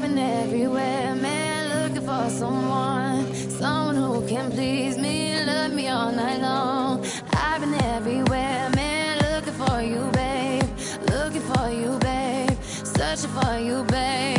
been everywhere, man, looking for someone who can please me, love me all night long. I've been everywhere, man, looking for you, babe, searching for you, babe.